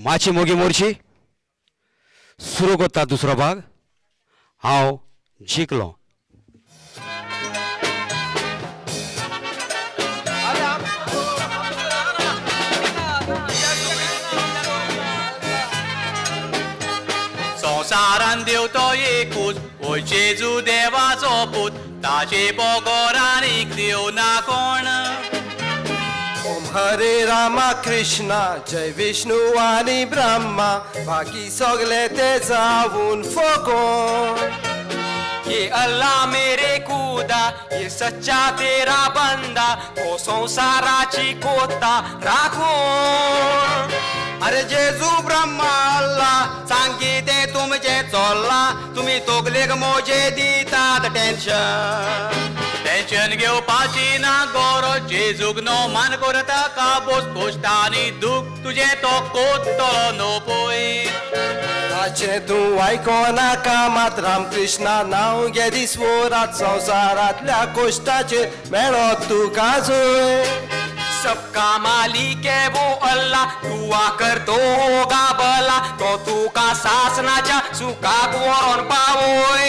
माची मोगी मोरची सुरू करता दुसरो भाग हांव जिंकलो. संवसारान देव तो एकूच ओय जेजू देवाचो पूत ताचे बोगोर आनीक देव ना कोण. ओम हरे रामा कृष्णा जय विष्णु आणि ब्रह्मा बाकी सगळे ते जाऊन फुकून. ये अल्लाह मेरे खुदा ये सच्चा तेरा बंदा तो संसाराची कोता राखून. अरे जेजू ब्रह्मा अल्लाह सांगिते तुमचे चोल्ला तुम्ही तोगलेक मोजे दितात टेन्शन. टेन्शन घेवपाची ना गरज जेजूक नो मान करता काबोज कोश्ट आनी दूख तुजे तो कोत्तलो नो पळय. ताचे तूं आयकोनाका मात रामकृष्णा नांव घे दिसवरात संवसारांतल्या कोश्टाचेर मेळत तुका जय. सबका मालिक है वो अल्लाह दुआ करतो होगा भला तो तुका सासनाच्या सुखाक वरोन पावोय.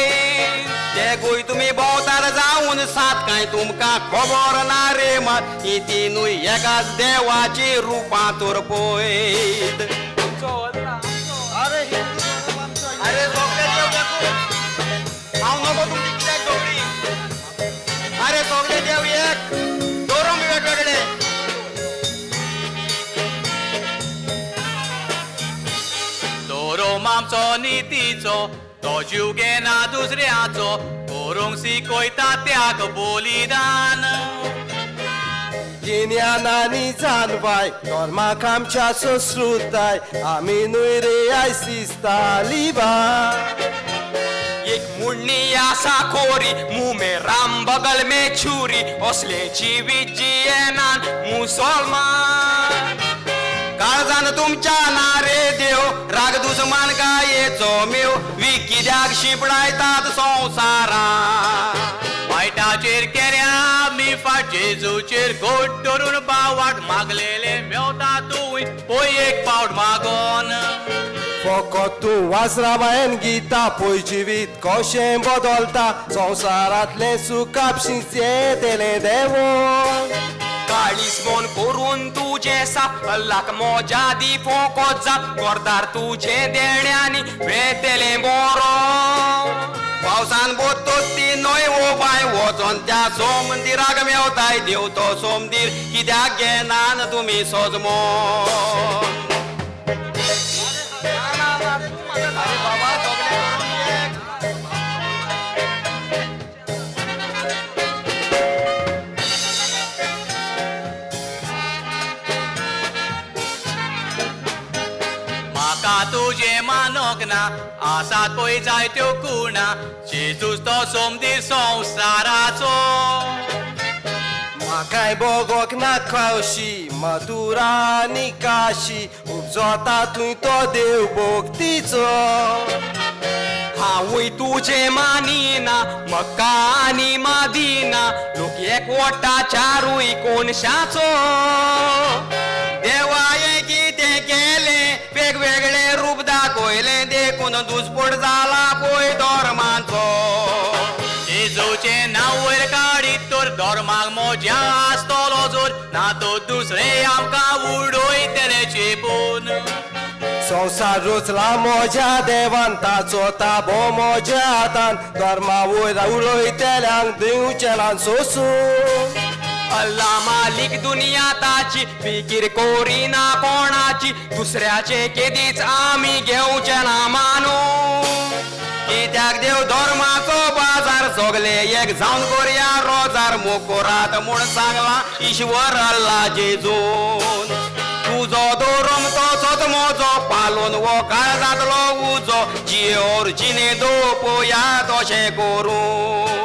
ते गोय तुम्ही भोंवतात जाऊन सात काय तुमकां खबर ना रे मात ही तिनूय एकाच देवाची रुपां तर पळयत. अरे हांव नको तुमची कित्याक झगडी. अरे सगळे देव एक धोरम वेगवेगळे. धोरम आमचो नितीचो तो जीव घेना दुसऱ्याचो करूंक शिकयता त्याग बलिदान. गिन्यानानी जानवाय धर्माक आमच्या संस्कृताय आमी न्हय रे आयसिस्ताली बाय. एक मुन्नी आसा खोरी मुंह में राम बगल में छुरी असले जीवित जियेनान मुसलमान. काळजान तुमच्या नारे देव राग दुस्मान गायेचो मेव वी कित्याक शिपडायतात संवसारात. वायटाचेर केल्या आमी फाट जेजूचेर गोट धरून बावाट मागलेले मेवता तूं पळय एक पावट मागोन. फकत तूं वाच रामायण गीता पळय जिवीत कशें बदलता संवसारांतलें सुख आपशींच येतलें देवोन. काळीस मोन करून तुझे साप अल्लाक मोजा दी फोकोत जा करतार तुझे देण्यानी वेतेले बोरो. पावसान बोततो ती न्हय वो बाय वचोन त्या सोमंदिराक मेवताय देव तो सोमदीर कित्याक घेनान तुमी सोजमोन. तुझे मानोक ना आसात पळय जायत्यो कुणा जेजूच तो सोमदीर संवसाराचो. म्हाकाय बोगोक नाका अशी मथुरा आनी काशी उपजोता थंय तो देव भोक्तीचो. हांवूय तुझे मानिना मक्का आनी मादिना लोक एकवटाच्यारूय कोनशाचो. देवाये कितें केलें वेगवेगळे रूप दाखयले देखून दुस्पट जाला पळय धर्माचो. जेजूचे नांव वयर काडीत तर धर्माक मोज्या आसतलो जोर ना तो दुसरे आमकां उडयतले चेपून. संवसार रचला मोज्या देवान ताचो ताबो मोज्या हातान धर्मा वयर उलयतल्यांक दिवचें सोसून. अल्लाह मालिक दुनिया ताची फिकीर कोरिना कोणाची दुसऱ्याचे केदीच आमी घेवचे ना मानू. कित्याक देव धर्माचो बाजार सगळे एक जावन करया रोजार मोकोरात म्हूण सांगला ईश्वर अल्ला जेजून. तुजो धोरम तसोच म्हजो पालोवन वो काळ जातलो उजो जियोर जिनेदो पळया तशें करून.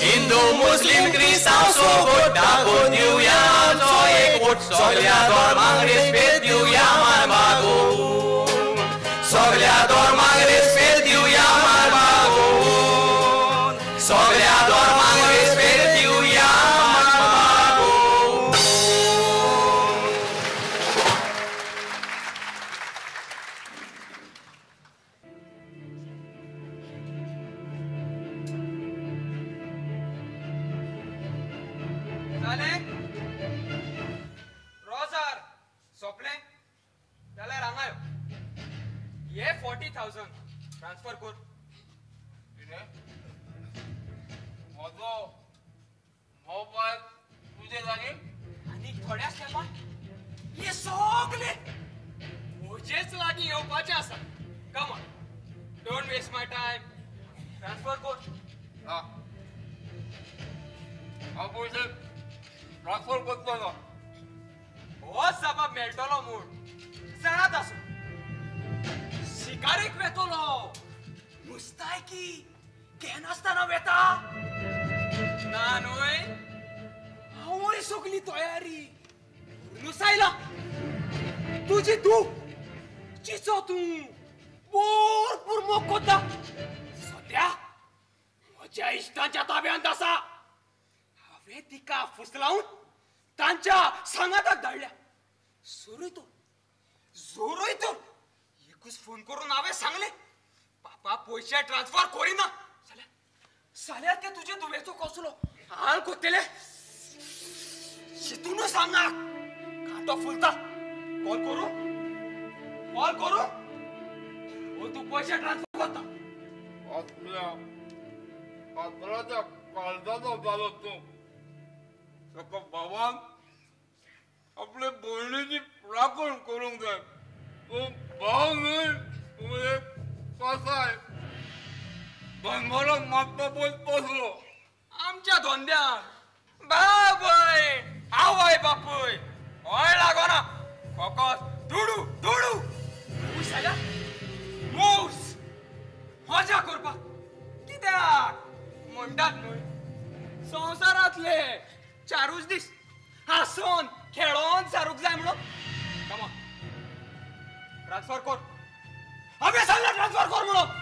हिंदू मुस्लिम क्रिस्तांव सोबत दाखोवन दिवया आमचो एकवट सगळ्या धर्मांक रेस्पेद दिवया मान मागून. सगळ्या धर्मांक रेस्पेद दिवया मान मागून. सगळ्या धर्मांक रेस्पेद दिवया मान मागून. 40,000 ट्रान्सफर कर. माझो मोबाईल तुझे जागी आणि थोड्या स्टेपान हे सगळे म्हजेच लागीं येवपाचे आसा. Come on, don't waste my time. Transfer कर. हा पयशे ट्रान्सफर करतो ना. हो जबाब मेळटलो म्हूण जाणात आसूं. शिकारेक वेतलो मुस्तायकी केनासतना वेता ना न्हय. आवय सगली तयारी नुसायला. तुझी तू चिचो तूं भरपूर मोग कोत्ता. सद्या म्हज्या इश्टांच्या ताब्यांत आसा. हांवें तिका फुसलावन तांच्या सांगाताक धाडल्या. जोरूय तर एकूच फोन करून हांवें सांगलें पापा पयशे ट्रान्सफर करिना जाल्यार ते तुजे दुवेचो कसलो हाल कोत्तेले. शितूनच सांगा कांटो फुलता. कॉल करू हो तू पयशे ट्रान्सफर करता. आपल्या पात्राच्या काळजाचो जालो तूं. ताका बाबान आपले भयणीची राखण करूंक जाय. तूं भाव न्हय, तूं एक कसाय. धनभराक मागता पळय तसलो. आमच्या धोंद्यान बाबय आवय बापूय हय लागोना. फकत दुडू जाल्यार मूस मजा करपाक. कित्याक म्हणटात न्हय संवसारांतले 4 दीस हांसून खेळोन सारूंक जाय म्हणून. कम ऑन, ट्रान्सफर कर. हांवें सांगलें ट्रान्सफर कर म्हणून.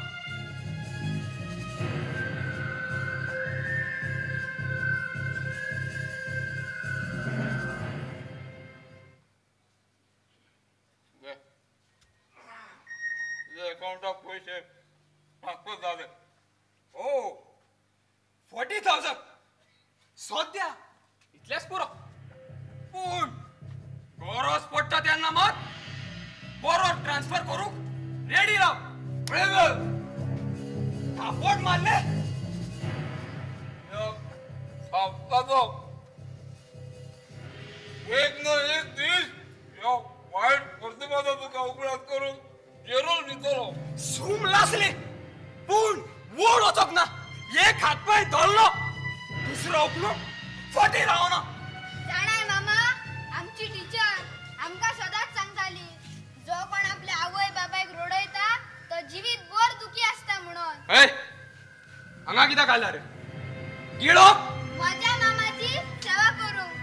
अकाउंटाक पयशे ट्रान्सफर जाले. ओ 40,000 सद्या इतलेच पुरो. पूण गरज पडटा तेन्ना मात बरो ट्रान्सफर करूंक रेडी राव. थापट मारले साप्ताचो एक न एक दीस ह्या वायट प्रतिमाचा तुका उगडास करून जेरोल दितलो. सूम लासले पूण वड वचोंक ना. एक हातपाय धरलो दुसरो उकलून फाटी रावना. जाणाय मामा, आमची टीचर आमकां सदांच सांगताली जो कोण आपल्या आवय बाबायक रडयता तो जिवीत भर दुखी आसता म्हणून. हांगा कित्याक घाला रे गिळो. म्हज्या मामाची सेवा करूंक.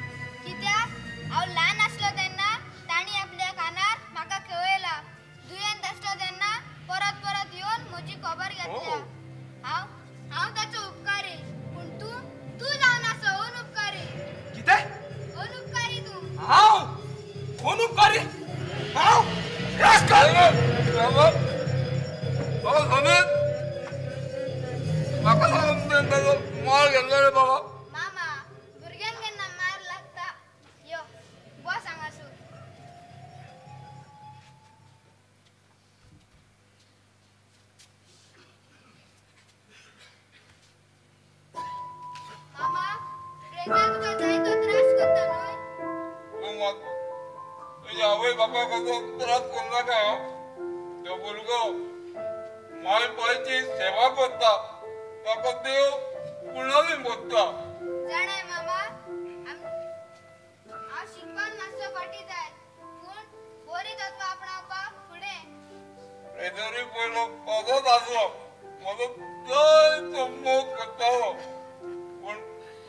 कित्याक हांव ल्हान आसलो तेन्ना ताणी आपल्या कानार म्हाका खेळयला. दुयेंत आसलो तेन्ना परत परत येवन म्हजी खबर घेतल्या. हांव ताचो उपकारी. पूण तू जावन आसो अनउपकारी. कितें अनउपकारी तूं. हांव कोण उपकारी. हांव रास्कल. समीर म्हाका सांगून ताचो मार घेतलो रे बाबा. मामा, भुरग्यांक केन्ना मार लागता. यो बस हांगासर. मामा, फ्रेंडा तुका जाय तो त्रास करता न्हय. तूं मात तुज्या आवय बापाक असो त्रास करूं नाका. तो भुरगो माय बायची सेवा करता. ताका देव पुण्यावी मोगता. जाणाय मामा, हांव शिकपाक मातसो फाटी जाय. पूण बरी तत्वां आपणावपाक फुडें. रेजरी पयलो असोच आसलो. म्हजो जायतो मोग करतालो. पूण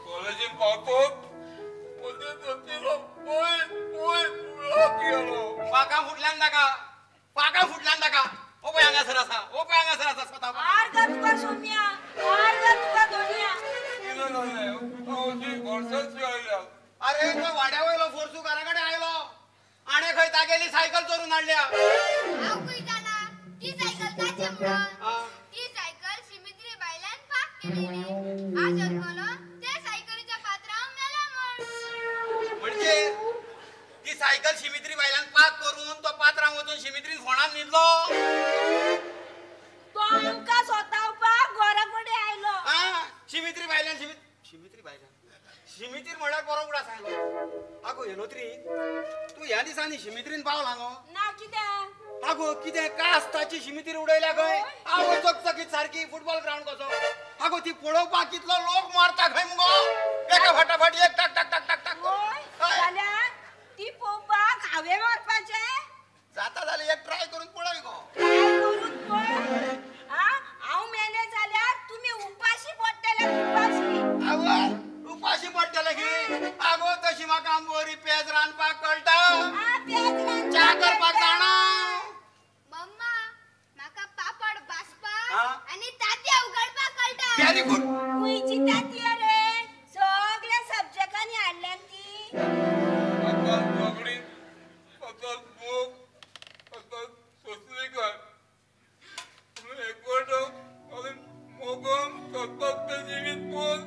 कॉलेजीक पावतोच म्हजे धरतीलो पयस गेलो. पाका फुटल्यान ताका ओ पळय हांगासर आसा स्वता. तुका सोम्या तुका दोनिया. कितें जालें? हांवची घोडसाची आयल्या. अरे तो वाड्या वयलो फोर्सू घराकडे आयलो. आणे खंय तागेली सायकल चोरून हाडल्या. हांव कळटाना ती सायकल ताची म्हणून. ती सायकल सिमित्री बायलान पाक केलेली. हा जल्मलो ते सायकलीच्या पात्रांव मेलो म्हण. म्हणजे ती सायकल शिमित्री बायलान पाक करून तो पात्रांक वचून शिमित्रीन फोंडान न्हिदलो. शिमित्री बायला शिमितीर म्हळ्यार बरो उगडा सांगलो आगो येलोत्री तू ह्या दिसांनी शिमित्रीन पावला न्हू ना कितें आगो कितें कास्ताची शिमितीर उडयल्या खंय आवय चकचकीत सारकी फुटबॉल ग्राउंड कसो आगो ती पळोवपाक कितलो लोक मारता खंय मुगो एका फटाफट एक टक टक टक टक टक होय जाल्यार ती पळोवपाक हांवें मारपाचें जाता जाल्यार एक ट्राय करून पळय गो काय करून पळय हांव मेले जाल्यार तुमी उपाशी पडटले उपाशी आवय उपाशी पडटले की आगो तशी म्हाका बरी पेज रांदपाक कळटा च्या करपाक जाणा मम्मा म्हाका पापड हा? भाजपाक आणि तांतयां उगडपाक कळटा व्हेरी गुड खुंयची तांतयां रे सगळ्या सब्जेक्टांनी हाडल्यान ती आता सगळी आता बूक आता सोसलीकर एकवट आणि मोगम सतत ते जिवीत कोण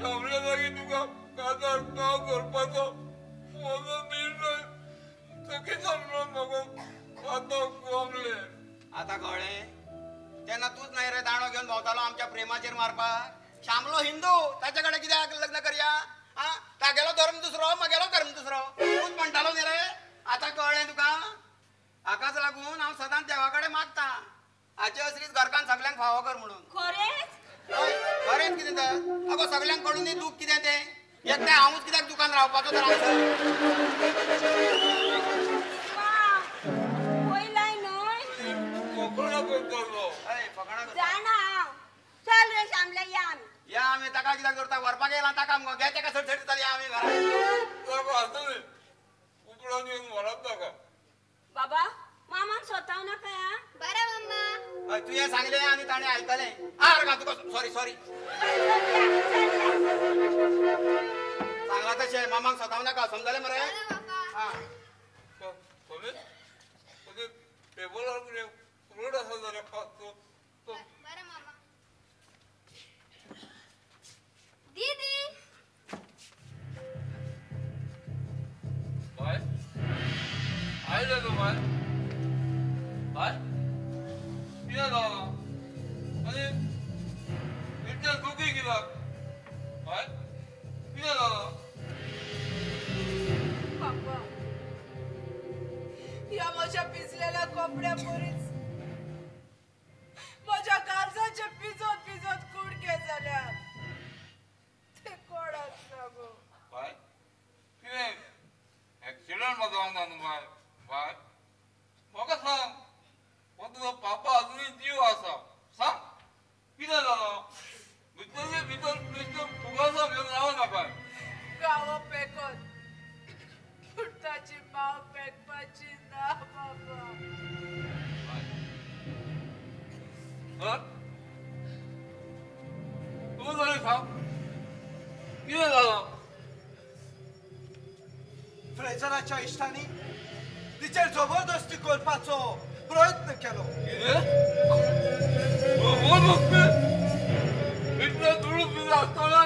थांबल्या जागी तुका काजार नाव करपाचो म्हजो निर्णय चुकीचो म्हणून म्हाका आतां गमले आता कळ्ळें तेन्ना तूच नाही रे दाणो घेवन भोंवतालो आमच्या प्रेमाचेर मारपाक श्यामलो हिंदू ताचे कडेन कित्याक लग्न करया हा तागेलो धर्म दुसरो म्हगेलो धर्म दुसरो तूच म्हणटालो न्ही रे आतां कळ्ळें तुका हाकाच लागून हांव सदांच देवा कडेन मागता हाचे असलीच घरकान सगल्यांक फावो कर म्हणून खरेंच हय, खरेंच कितें तर अगो सगल्यांक कळून दी दूख कितें तें एकटे हांवूच कित्याक दुकान रावपाचो तर पयलाय न्हय कोकणा करतलो हय फकाणां करता. जाणा हांव चल रे श्यामले या आमी या आमी ताका कित्याक करता व्हरपाक येयला ताका मगो घे तेका सडसडीत दिताली आमी घरा ताका आसतली उपरांत येवन व्हरप ताका बाबा मामाक स्वताव नाका या बरं मम्मा हय तुवें सांगलें आनी ताणें आयकलें आर घा तुका सॉरी सॉरी सांगला तशें मामाक स्वताव नाका समजलें मरे बरं बाबा हा कोणी म्हणजे टेबलार कितें फ्रूट आसा जाल्यार खात तो बरं मामा दीदी बाय आयले गो बाय बाय कितें जालां आनी इतलें दुखी कित्याक बाय कितें जालां बाप्पा या माझ्या पिजलेल्या कोंबड्या पोरीच माझ्या काळजाचे पिजत पिजत कुडके झाल्यात ते कोण असता गो बाय कितें एक्सिडंट म्हाका जावंक ना न्हू बाय बाय म्हाका सांग हो तुजो पापा अजुनूय जीव आसा सांग कितें जालां भितरले भितर नुस्तें फुगासा घेवन रावना बाय गावो पेकत पुट्टाची माव पेकपाची ना बाबा तूं तरी सांग कितें जालां फ्रेजराच्या इश्टांनी तिचेर जबरदस्ती करपाचो प्रयत्न केलो इतले दुडूक बिडूक आसतले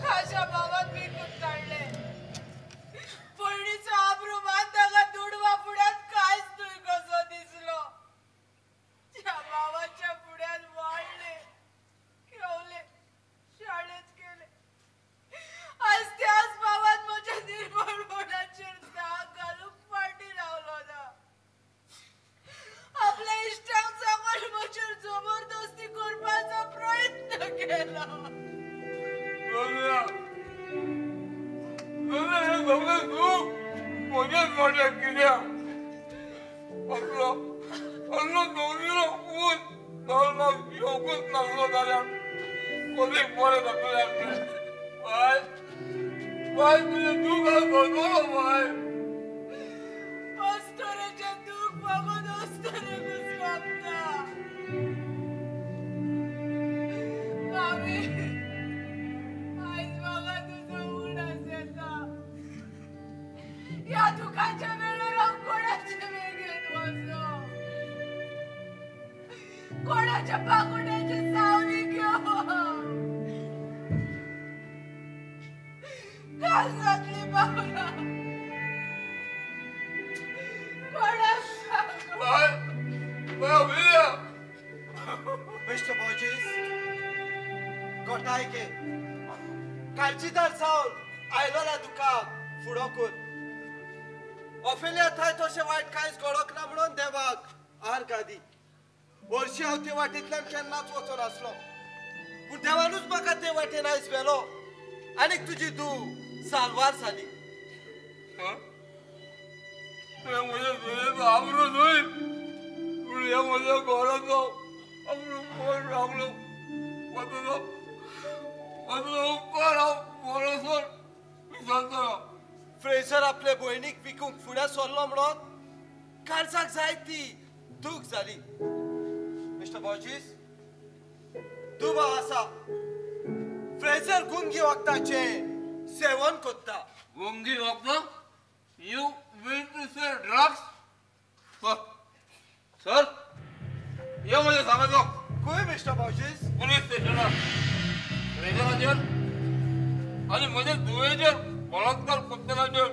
माझ्या भावात मी खूप काढले पयलींचो आबरू मान ताका दुडवा फुड्यात कांयच न्हय कसो दिसलो त्या भावाच्या फुड्यात वाळले खेवले शाळेत गेले आज त्याच भावात म्हज्या निर्मळ मनाचेर दाग घालूंक फाटी रावलो ना आपल्या इश्टांक सांगून म्हजेर जबरदस्ती करपाचो प्रयत्न केलो रम्या हे सगळें तूं म्हजेच मोठ्या कित्याक असलो दोनीलो पूत धर्माक येवंकूच नासलो जाल्यार कधीक बरें जातलें आसलें बाय बाय तुजें दूख करतलो बाय अस्तरेचे दूख बघून अस्तरेकूच कापता मामी आयज म्हाका तुजो उगडास येता या दुखाच्या वेळेर हांव कोणाचे वेगळेत वचो कोणाच्या पाकुड्याची सावली घेवन काल जातली बावला कोणाक सांगू bye bye William Mr. Borges, God गोठाय घे काळजीदार जावन आयलोला तुका फुडो कर ऑफेलिया थाय तशें वायट कांयच घडोक ना म्हणून देवाक आर गादी वर्षी हांव ते वाटेंतल्यान केन्नाच वचो नासलो पूण देवानूच म्हाका ते वाटेन आयज व्हेलो आनी तुजी धू सालवार जाली आमरो न्हय पूण ह्या म्हज्या घराचो आमरो कोण रावलो उपकार हांव बरोसर विसरतलो फ्रेझर आपले भयणीक विकूंक फुडें सरलो म्हणून काळजाक जाय ती दूख जाली मिस्टर बॉर्जीस दुबा आसा फ्रेझर गुंगी वखदाचे सेवन करता गुंगी वखदां you mean to say drugs sir यो म्हजे सांगाचो खंय मिस्टर बॉर्जीस पुलीस स्टेशनार फ्रेझराचेर आनी म्हजे धुवेचेर बलात्कार करतनाचेर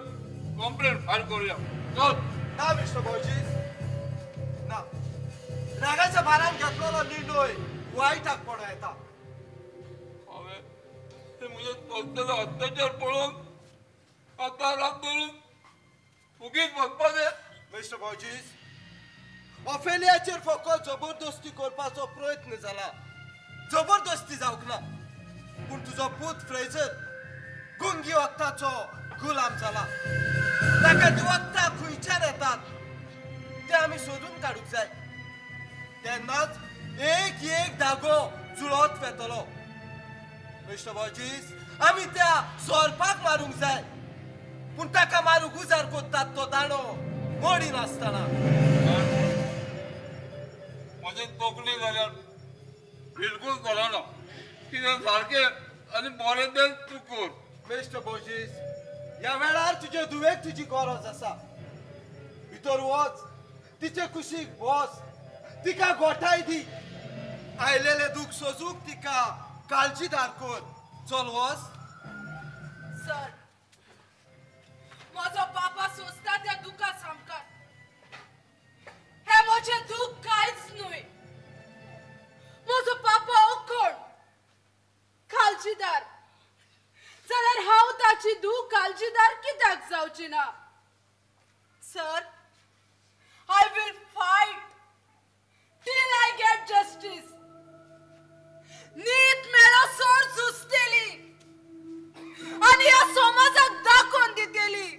कंप्लेंट फायल करूया चल ना मिस्टर बॉर्जीस ना रागाच्या भारान घेतलेलो निर्णय वायटाक पडो येता हांवें ते म्हजे चलतले अत्याचार पळोवन आतां रात धरून फुगीत वचपाचें मिस्टर बॉर्जीस ऑफेलियाचेर फकत जबरदस्ती करपाचो प्रयत्न जाला जबरदस्ती जावंक ना पूण तुजो पूत फ्रेझर गुंगी वखदाचो गुलाम जाला ताका ती वखदां खंयच्यान येतात ते आमी सोदून काडूंक जाय तेन्नाच एक धागो जुळत वेतलो मिस्टर बॉर्जीस आमी त्या सोरपाक मारूंक जाय पूण ताका मारूंक उजार कोत्तात तो दाणो मोडी नासतना म्हजे तोखली जाल्यार बिलकूल कळना कितें सारकें आनी बरें तें तूं कर मिस्टर बॉर्जीस ह्या वेळार तुजे धुवेक तुजी गरज आसा भितर वच तिचे कुशीक बस तिका गोठाय दी आयलेले दूख सोजूंक तिका काळजीदार कर चल वच सर म्हजो बाबा सोंसता त्या दुखा सामकां हे म्हजें दूख कांयच न्हय म्हजो बाबा ओकोण काळजीदार जाल्यार हांव ताची दूख काळजीदार कित्याक जावची ना sir I will fight till I get justice नीट मेळो सोड झुजतेली आनी ह्या समाजाक दाखोवन दितेली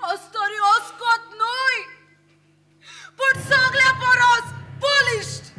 अस्तरी अस्कोत न्हय पूण सगळ्या परस पोलिश्ड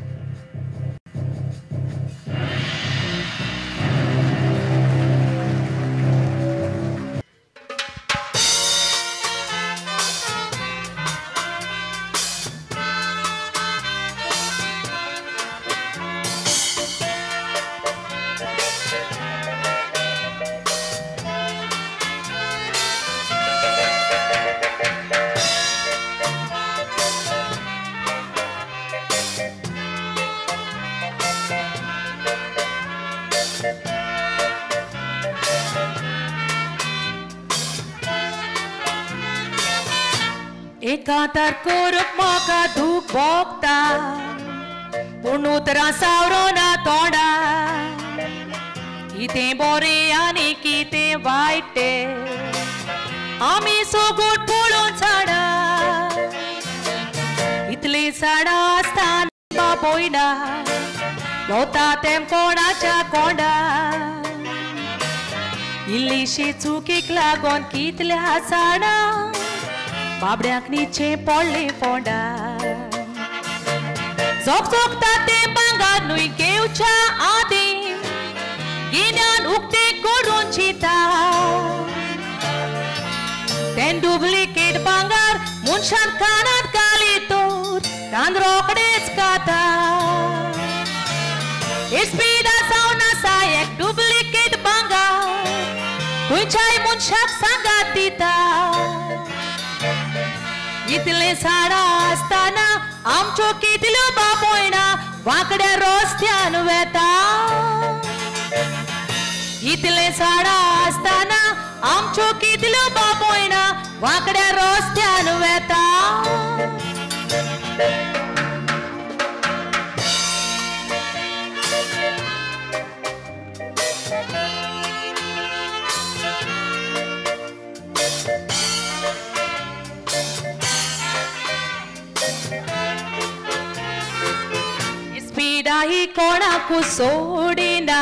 एकांतार कोरप म्हाका दूख भोगता पूण उतरां सावरोना तोंडा कितें बरें आनी कितें वायट आमी सोगूट पळोवन झाडा इतली झाडां आसतना पळयना लोता तें कोणाच्या कोंडा इल्लीशी चुकीक लागोन कितल्या झाडां बाबड्याक नीचे पडले फोंडा जोगता ते भांगार न्हय घेवच्या आदी गिन्यान उक्ते करून चिता तें डुप्लिकेट भांगार मनशान कानात घालीतूर कान रोखडेच खाता स्पीडा जावन आसा एक डुप्लिकेट भांगार खंयच्याय मनशाक सांगात दिता इतले झाडां आसतना आमच्यो कितल्यो बाबोयणा वांकड्या रस्त्यान वेता इतले झाडां आसतना आमच्यो कितल्यो बाबोयणा वांकड्या रस्त्यान वेता पिढा ही कोणाकू सोडिना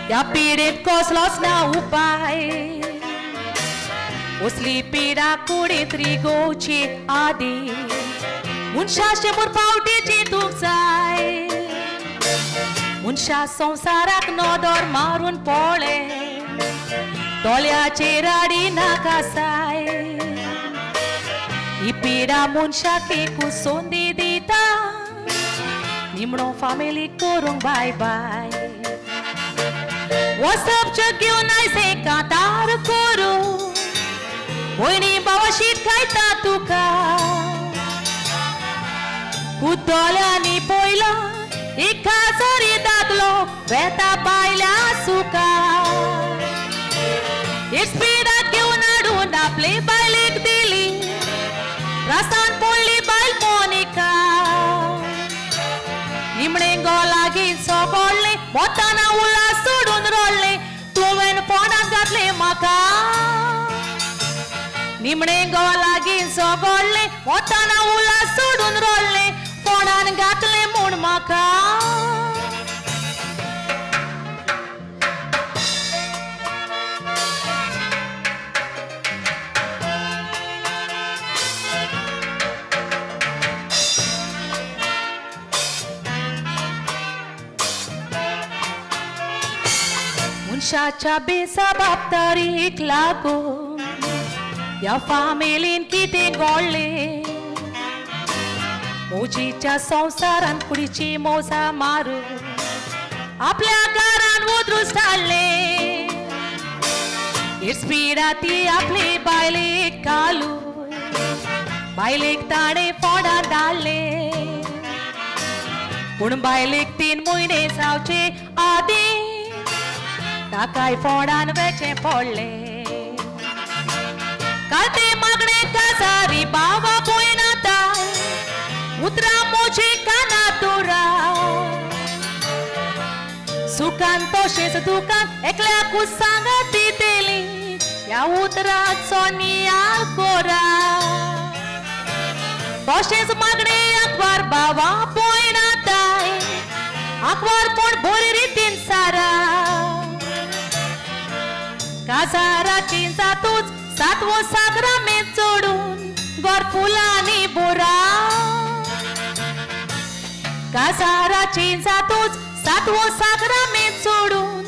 या पिढेत कसलोच ना उपाय असली पिढा कुडीत रिगोची आदी मनशा शेंबूर फावटी चिंतूंक जाय मनशा संवसाराक नदर मारून पळय दोळ्याचेर राडी नाका साय ही पिढा मनशाक एक सोंदी दिता निमणो फामिली करूंक बाय बाय वचप घेवन आयज कांतार करूं भयणी भावा शीत खायता तुका उदोल्यांनी पयला एक खासरी दादलो वेता बायल्या सुका एक स्पिडाक घेवन हाडून आपले बायलेक दिली रसान पडली बायल मोनिका निमणे लागीं सोगोडले मोताना उल्हास सोडून रोडले तुवें फोणाक घातले म्हाका निमणे लागीं सोगोडले मोताना उल्हास सोडून रोडले फोणान घातले म्हूण म्हाका मनशाच्या बेसबाबदारीक लागून या फामिलीन कितें घडलें मोजीच्या संवसारान कुडीची मोजा मारून आपल्या घरान उदरूस हाडले स्पिडा ती आपली बायलेक घालून बायलेक ताणें फोडांत धाडले पूण बायलेक 3 म्हयने जावचे आदी ताकाय फोडान वेचे पडले काते मागणे काजारी बाबा पळयनाता उतरा मोजी काना तुरा सुखान तोशेच दुखान एकल्याकूच सांगत दितेली या उतराचो नियाळ कोरा तोशेच मागणे अखबार बाबा पळयनाताय अखबार पण बरे रितीन सारा काजाराची जातूच 7वो सागरामेत चोडून गोर फुलांनी बोरा काजाराची जातूच 7वो सागरामेत चोडून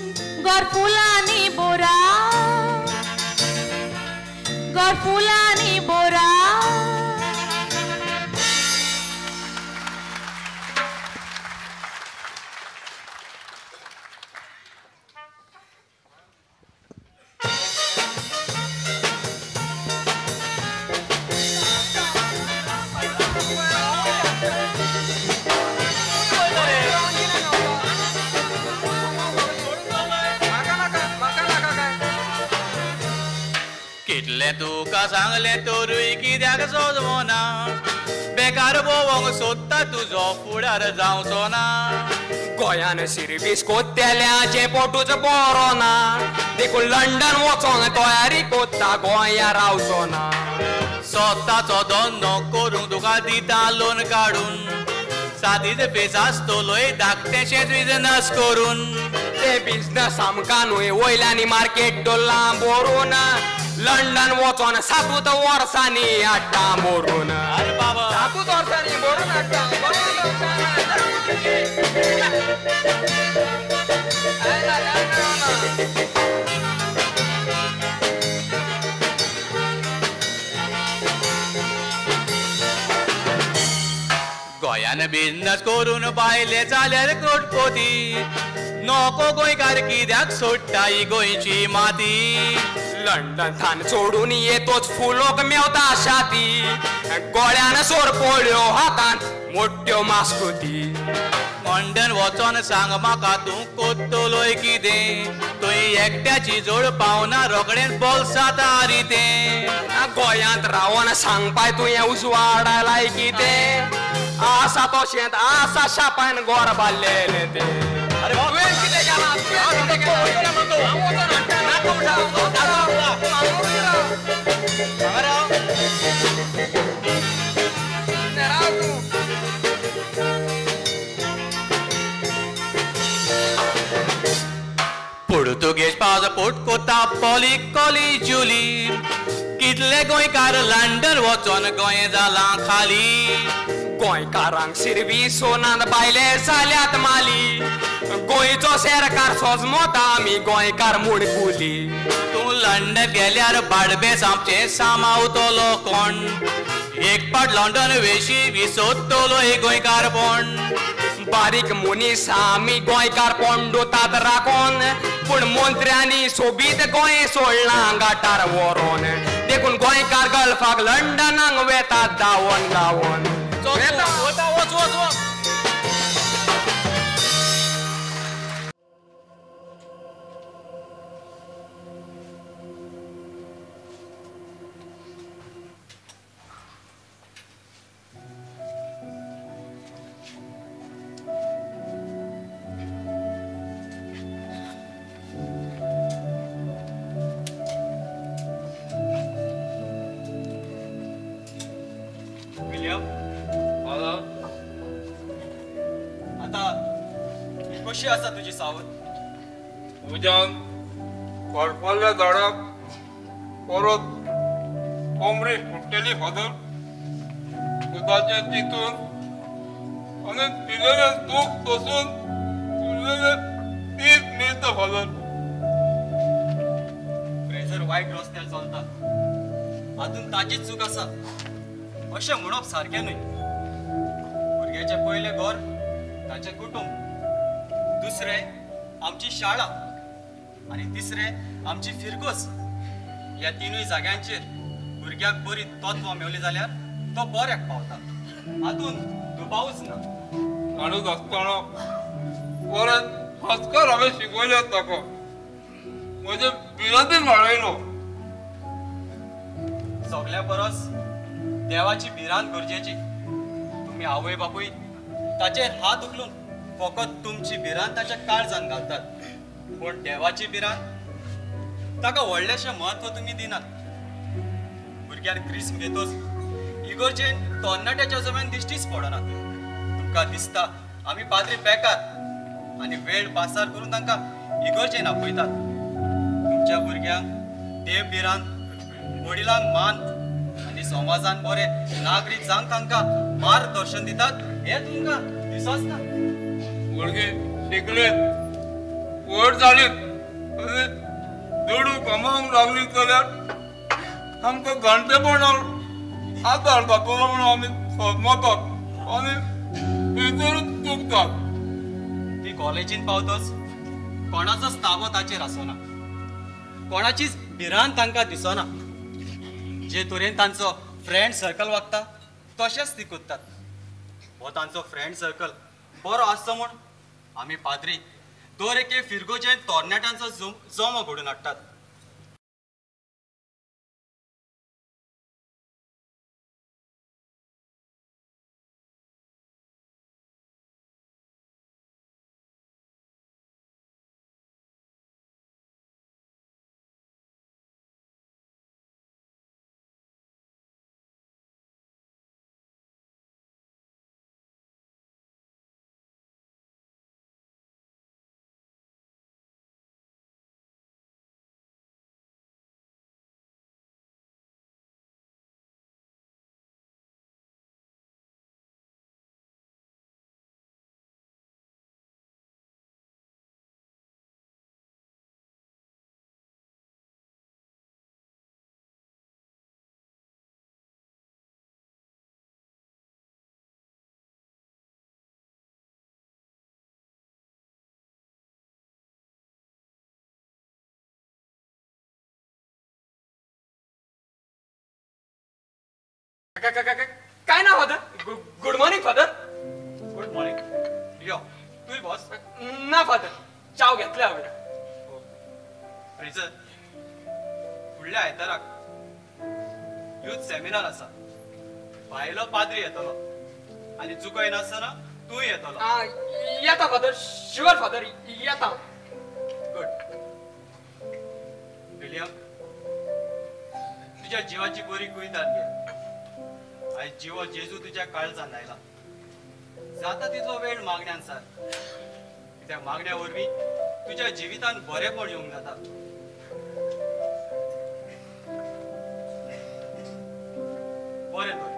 गोर फुलांनी बोरा गोर फुलांनी बोरा कितले तुका सांगले तोरूय कित्याक सोजवना बेकार भोवंक सोदता तुजो फुडार जावचो ना गोंयान सिरबीस कोत्तेल्याचे पोटूच बरो ना देखून लंडन वचोंक तयारी कोत्ता गोंया रावचो ना स्वताचो धंदो करूंक तुका दिता लोन काडून सादीच फेस आसतलोय धाकटेशेच बिजनस करून ते बिझनस आमकां न्हय वयल्यानी मार्केट डोल्ला बोरून लंडन वचोन 7 वर्सांनी हाडटा मोरून अरे बाबा 7 वर्सांनी मोरून हाडटा गोंयान बिजनस करून बायले जाल्यार कोटपोती नको गोंयकार कित्याक सोडटा ही गोंयची माती लंडन थान सोडून येतोच फुलोक मेवता शाती गोळ्यान सोरपोळ्यो हातान मोठ्यो मास्कुती लंडन वचोन सांग म्हाका तूं कोत्तलोय कितें थंय एकट्याची जोड पावना रोखडेंच बोल्सांत हारितें गोंयांत रावन सांगपाय तुवें उजवाडा लायकी ते आसा तो शेत आसा शापान गोर बाल्लेले ते अरे तुवें कितें केलां तुवें कितें केलां पुर्तुगेज पासपोर्ट कोता पॉली कॉली जुली कितले गोंयकार लंडन वचोन गोंय जाला खाली गोंयकारांक शिरवी सोनान बायले जाल्यात माली गोंयचो शेरकार सोजमोता आमी गोंयकार म्हूण कुली तूं लंडन गेल्यार बाडबेस आमचे सामावतलो कोण एक पाट लंडन वेशी विसोदतलो एक गोंयकार पण बारीक मनीस आमी गोंयकार पोंडोतात राखोन पूण मंत्र्यांनी सोबीत गोंय सोडलां गाठार व्हरोन देखून गोंयकार गल्फाक लंडनाक वेतात धांवोन धांवोन कशी आसा तुजी सावत उज्यान कडपाल्ल्या झाडाक परत कोंबडी फुट्टेली फादर दुधाचे चितून आनी पिलेले दूख तसून उरलेले तीच मिळत फादर फ्रेझर वायट रस्त्यार चलता हातून ताचीच चूक आसा अशें म्हणप सारकें न्हय भुरग्याचें पयलें घर ताचें कुटुंब दुसरे आमची शाळा आणि तिसरे आमची फिरगोस ह्या तिनूय जाग्यांचेर भुरग्याक बरी तत्वां मेवली जाल्यार तो बऱ्याक पावता हातून दुबावूच ना काणूच आसतना परत हस्कार हांवें शिकयले ताका म्हजे बिरांतीन वाडयलो सगल्या परस देवाची भिरांत गरजेची तुम्ही आवय बापूय ताचेर हात उखलून फकत तुमची भिरांत ताच्या काळजान घालतात पण देवाची भिरांत ताका व्हडलेशें म्हत्व तुमी दिनात भुरग्यान क्रिस्म घेतोच इगोर्जेन तरणाट्याच्या जमेन दिश्टीच पडनात तुमकां दिसता आमी पाद्री बेकार आनी वेळ पासार करून तांकां इगोर्जेन आपयतात तुमच्या भुरग्यांक देव भिरांत वडिलांक मान आनी समाजान बरे नागरीक जावंक तांकां मार्गदर्शन दितात हें तुमकां दिसोच ना भुरगीं शिकलीत व्हड जालीत आनी दुडू कमावंक लागलीं जाल्यार आमकां घंटेपणान आदार जातलो म्हणून आमी समजतात आनी भितरूच चुकतात ती कॉलेजीन पावतच कोणाचोच ताबो ताचेर आसना कोणाचीच भिरांत तांकां दिसना जे तरेन तांचो फ्रेंड सर्कल वागता तशेंच ती कुदतात हो तांचो फ्रेंड सर्कल बरो आसचो म्हूण आमी पाद्री दर एके फिरगोजेन तरणाट्यांचो जमो घडोवन हाडटात काय नाव father good morning father good morning यो तूय बॉस ना फादर चाव घेतले हांवें फ्रेझर फुडल्या आयताराक यूथ सेमिनार आसा भायलो पाद्री येतलो आनी चुकय नासतना तूय येतलो येता फादर शुअर फादर येता गुड विलियम तुझ्या जीवाची बरी कुयदाद घे आयज जिवो जेजू तुज्या काळजान लायला जाता तितलो वेळ मागण्यांत सार कित्याक मागण्या वरवीं तुझ्या जिवितान बरेपण येवंक जाता. बरें तर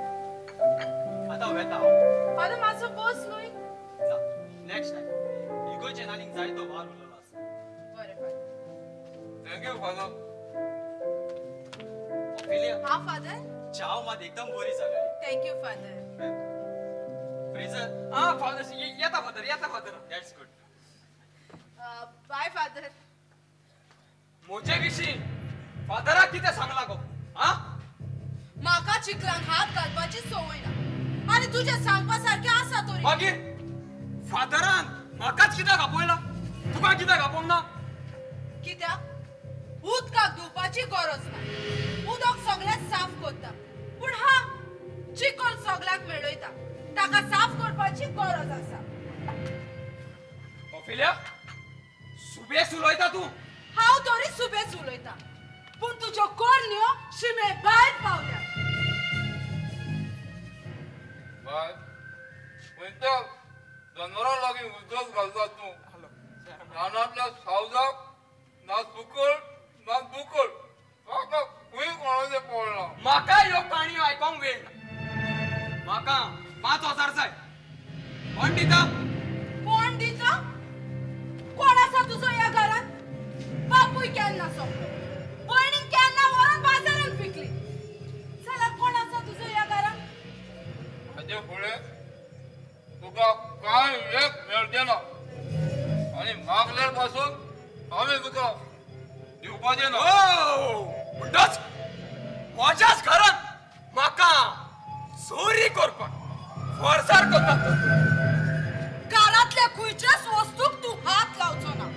आतां वेता हांव. फादर मातसो बस न्हय. ना नेक्स्ट टायम इगोचे नालींक जायतो वार उरलेलो आसा. बरें फादर. Thank you father. ऑफिलिया हा फादर. चाव मात एकदम बरी जालेली. Thank you father. फ्रेझर फादर येता father. That's good. Bye father. म्हजे विशीं फादराक कितें सांगला गो? आ म्हाका चिखलांक हात घालपाची संवय ना आनी तुजें सांगपा सारकें आसा तरी. मागीर फादरान म्हाकाच कित्याक आपयला? तुका कित्याक आपोवंक ना? कित्याक उदकाक धुवपाची गरज ना. उदक सगळें साफ करता. पूण हा चिखल सगळ्याक मेळयता. ताका साफ करपाची गरज आसा. ऑफिलिया सुबेस उलयता तूं. हांव तरी सुबेज उलयतां. पूण तुज्यो कोरण्यो शिमे भायर पावल्या. बाय वयता जनावरां लागीं उदक घालता तूं. रानांतल्या सावजाक ना सुकळ ना दुकळ. म्हाका खंय कोणाचें पडना. म्हाका ह्यो काणयो आयकोंक वेळ ना. म्हाका 5,000 जाय. कोण दिता? कोण दिता? कोण आसा तुजो ह्या घरांत? बापूय केन्ना सोंपलो. भयणीन केन्ना व्हरून बाजारांत विकली. जाल्यार कोण आसा तुजो ह्या घरांत? हाचे फुडें तुका कांय एक मेळचें ना. आनी मागल्यार पासून हांवें तुका दिवपाचें ना. म्हणटच म्हज्याच घरांत म्हाका चोरी करपाक फोर्सार करतात. घरांतल्या खंयच्याच वस्तूक तूं हात लावचो ना.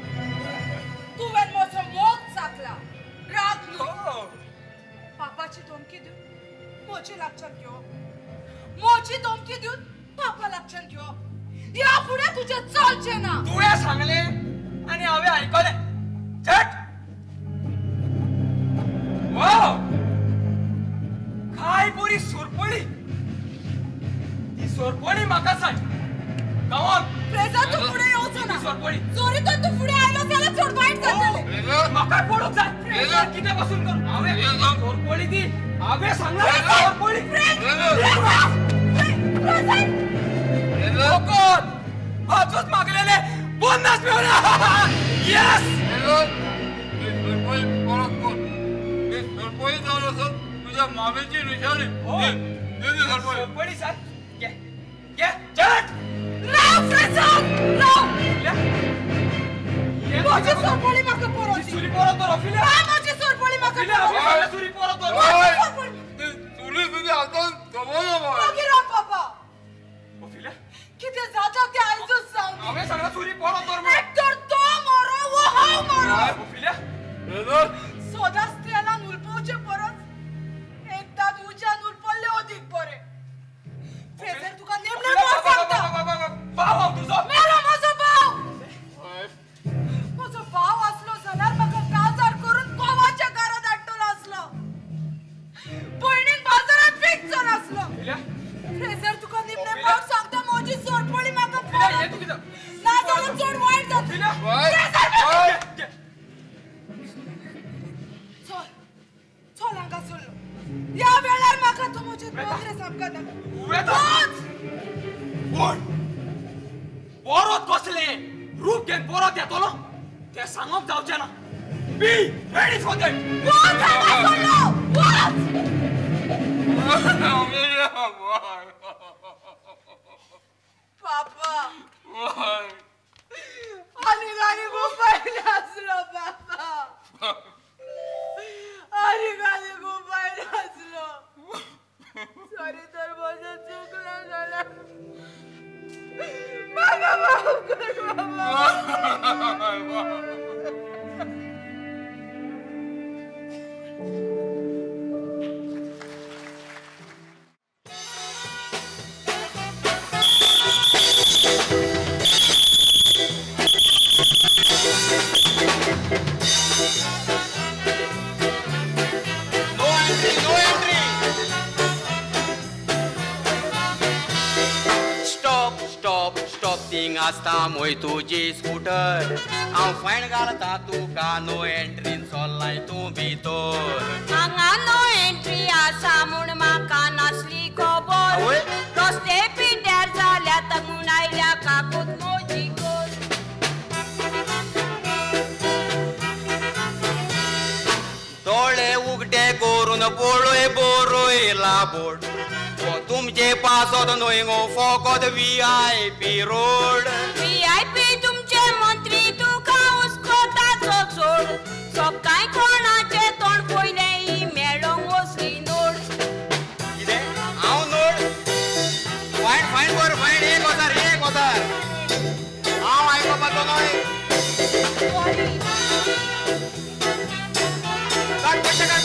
तुवें म्हजो मोग चाखला. राग न्हय. पापाची धमकी दिवन म्हजी लागच्यान घेवप. म्हजी धमकी दिवन पापा लागच्यान घेवप. ह्या फुडें तुजें चलचें ना. तुवें सांगलें आनी हांवें आयकलें. झट वाव काय बरी सोरपळी. ती सोरपळी म्हाका जाय. गांवांत फ्रेझर तूं फुडें येवचो ना. सोरपळी चोरीतून तूं फुडें आयलो जाल्यार चड वायट जातलें. म्हाका पडूंक जाय. फ्रेझर कितें पासून कर. हांवें सोरपळी दी. हांवें सांगलां सोरपळी. लोकन हातूच मागलेले 50 मेळ्ळा. येस सरपळी जावन आसत तुज्या मामेची निशाणी. सोरपळी जाय. घे घे झट. राव फ्रेझर राव. म्हजी सुरी सोरपळी म्हाका परोची. परत कर. ऑफिलिया म्हजी सोरपळी म्हाका ऑफिलिया सुरी परत कर. चुली तुज्या हातान दवरना बाय. मागीर राव पापा. ऑफिलिया कितें जाता तें आयजूच सांग. हांवें सांगलां सुरी परत कर. एक तर तो मरो वो हांव मरो. ऑफिलिया सोदाच तेलान उलपवचे परस एकदा उज्यान उलपल्ले अदीक बरें. फ्रेझर तुका नेमलें म्हूण सांगता. भाव हांव तुजो. मेलो म्हजो भाव. म्हजो भाव आसलो जाल्यार म्हाका काजार करून कोवाच्या घरा धाडटलो आसलो. भयणीन बाजारांत विकचो नासलो. फ्रेझर तुका नेमलें भाव सांगता. म्हजी सोरपळी म्हाका परत. ना जाल्यार चड वायट जातलें. फ्रेझर चल हांगा चल्लो. ह्या वेळार म्हाका तूं म्हजे दोगरे सामका कोण परत कसले रूप घेवन परत येतलो तें सांगप जावचें ना. Be ready for that. पापा आनी गाणी खूप पाहिले असलो. पापा आनी गाणी खूप पाहिले असलो. सॉरी तर माझं चुकलं झालं. म्हाका माफ कर बाबा. पार्किंग आसता मोय तुजी स्कूटर हांव फायन घालता तुका नो एंट्रीन चोल्लाय तूं भितर हांगा नो एंट्री आसा म्हूण म्हाका नासली खबर आवय. रस्ते पिड्ड्यार जाल्यात म्हूण आयल्या काकूत मोजी कर दोळे उगडे करून पळय बरोय लाबोड हो तुमचे पासत न्हय गो फकत VIP रोड VIP तुमचे मंत्री तुका हुस्कोताचो सोड सकाळी कोणाचे तोंड पयले ही मेळोंक वसली नोड कितें हांव नोड फायन फायन बर फायन 1000 हांव आयकोपाचो न्हय काड पयशे काड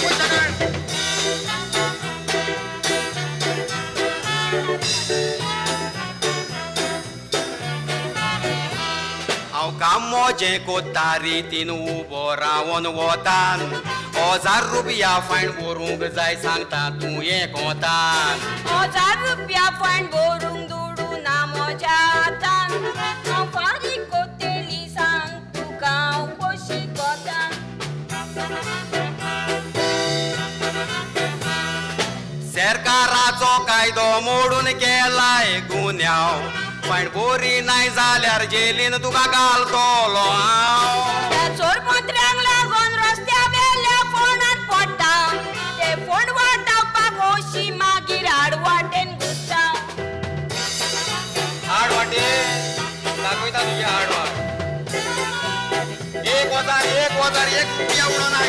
हांव काम मोजें कोत्ता रितीन उबो रावन वतान 1000 रुपया फायन भरूंक जाय सांगता तूं हें कोतान 1000 रुपया फायन भरूंक दुडू ना म्हज्या हातान हांव फारीक कोत्तेली सांग तुका हांव कशी कोतां सरकाराचो कायदो मोडून केलाय गुन्यांव फायन बोरी नाय जाल्यार जेलीन तुका घालतलो हांव त्या चोर मंत्र्यांक लागून रस्त्या वेल्या फोंडान पडटा ते फोंड वाटावपाक होशी मागीर आडवाटेन घुसता हाड वाटेन दाखयता तुजी हाड वाट 1000 1 रुपया उडोना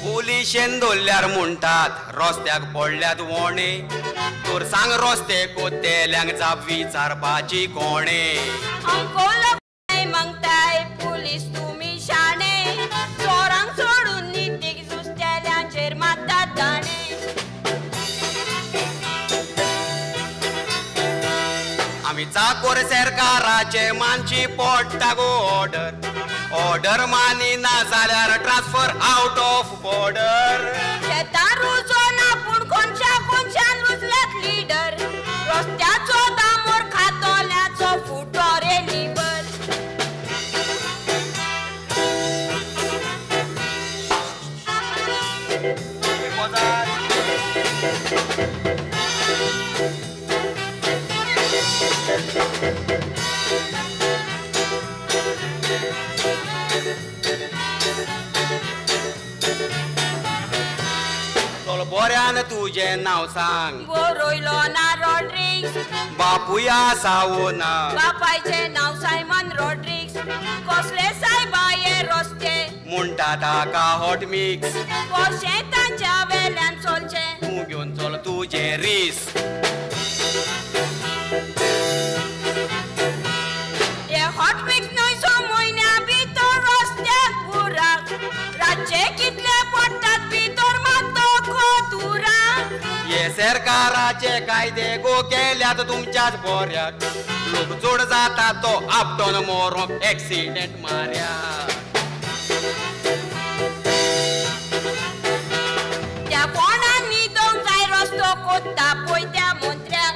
पुलिशेन दवरल्यार म्हणटात रस्त्याक पडल्यात वोणे तर सांग रस्ते कोत्तेल्यांक जाप विचारपाची कोणे अंकोल मंगताय पुलीस तुमी शाणे चोरांक सोडून नितीक जुस्तेल्यांचेर मारतात दाणे आमी चाकोर सरकाराचे मानची पडटा गो ऑर्डर मानिना जाल्यार ट्रान्सफर आउट ऑफ बॉर्डर शेतां रुजोना पूण कोणशान रुजल्यात लिडर रस्त्याचो दामोर खातोल्याचो फुटो रे लिबर बोऱ्यान तुजें नांव सांग बरोयलो ना रॉड्रिक्स बापूय आसावो ना बापायचें नांव सायमन रॉड्रिक्स कसले सायबाये रस्ते म्हणटा ताका हॉट मिक्स कशें तांच्या वेल्यान चलचें तूं घेवन चल तुजें रिस्क हे हॉट मिक्स न्हयसो म्हयन्या भितर रस्त्याक बुराक रातचे कितले पडटात भितर मातो खोतुरा हे सरकाराचे कायदे गो केल्यात तुमच्याच बोऱ्याक लोक चड जाता तो आपटोन मोरोंक एक्सिडेंट मार्या त्या कोणान न्हिदोंक जाय रस्तो कोत्ता पळय त्या मंत्र्याक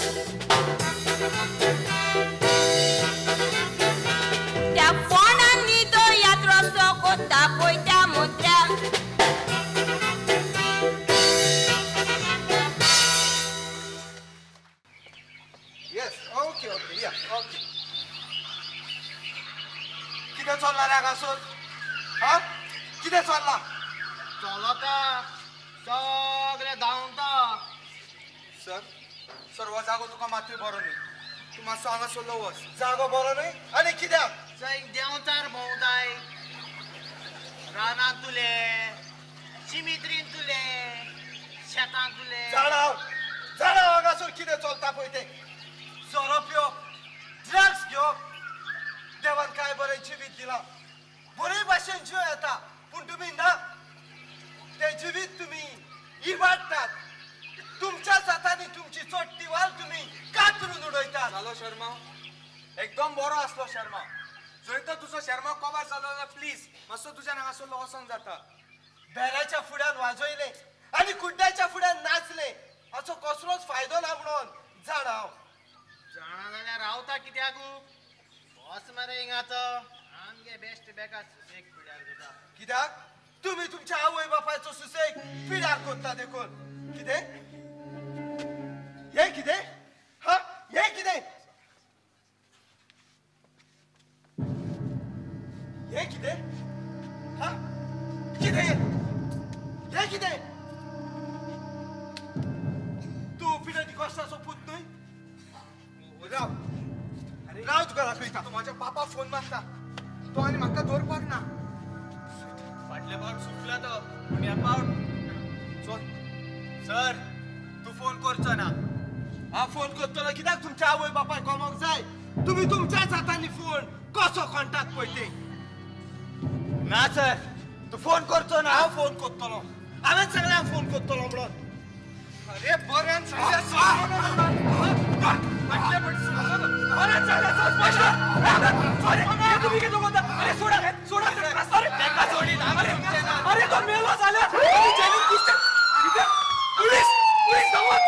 त्या फोंडान न्हिदोयात रस्तो कोत्ता पळय त्या मंत्र्याक येस ओके या ओके कितें चल्ला रे हांगासर हा कितें चल्ला चलता सगळे धांवता सर हो जागो तुका मातूय बरो न्ही तूं मातसो हांगासरलो वच जागो बरो न्ही आनी कित्याक थंय देंवचार भोंवताय रानांत तुले चिमित्रीन तुले शेतांत तुले झाडां हांगासर कितें चलता पळय तें सोरो पिवप ड्रग्स घेवप देवान काय बरें जिवीत दिलां बरे भाशेन जीव येता पूण तुमी ना तें जिवीत तुमी इबाडटात तुमच्याच हातांनी तुमची चोट्टी वाल तुमी कातरून उडयतात जालो शर्मा एकदम बरो आसलो शर्मा जंय तो तुजो शर्मा कवर जालो जाल्यार प्लीज मातसो तुज्या हांगासर लॉसान जाता बेराच्या फुड्यान वाजयले आनी कुड्ड्याच्या फुड्यान नाचले असो कसलोच फायदो ना म्हणून जाण हांव जाणा जाल्यार रावता कित्याक बॉस मरे हिंगाचो आमगे बेस्ट बेकार सुसेग पिड्यार जाता कित्याक तुम्ही तुमच्या आवय बापायचो सुसेग पिड्यार कोत्ता देखून कितें हे कितें हा हे कितें हे कितें हा कितें हे कितें तू पिड्या दिकोस्ताचो पूत न्हय राव राव तुका दाखयता तो म्हाज्या बापाक फोन मारता तो आनी म्हाका दवरपाक ना फाटले पावट सुटला तो पूण ह्या पावट चल सर तू फोन करचो ना हांव फोन करतलो कित्याक तुमच्या आवय बापाय कोमोक जाय तुमी तुमच्याच हातांनी फोन कसो कॉन्टॅक्ट पळय ते ना सर तू फोन करचो ना हांव फोन करतलो हांवें सांगलें हांव फोन करतलो म्हणून अरे बरें फाटले पण तुम्ही किती बोलता अरे सोडा सोडा अरे सोडी अरे तो मेलो झाला पोलीस पोलीस धावत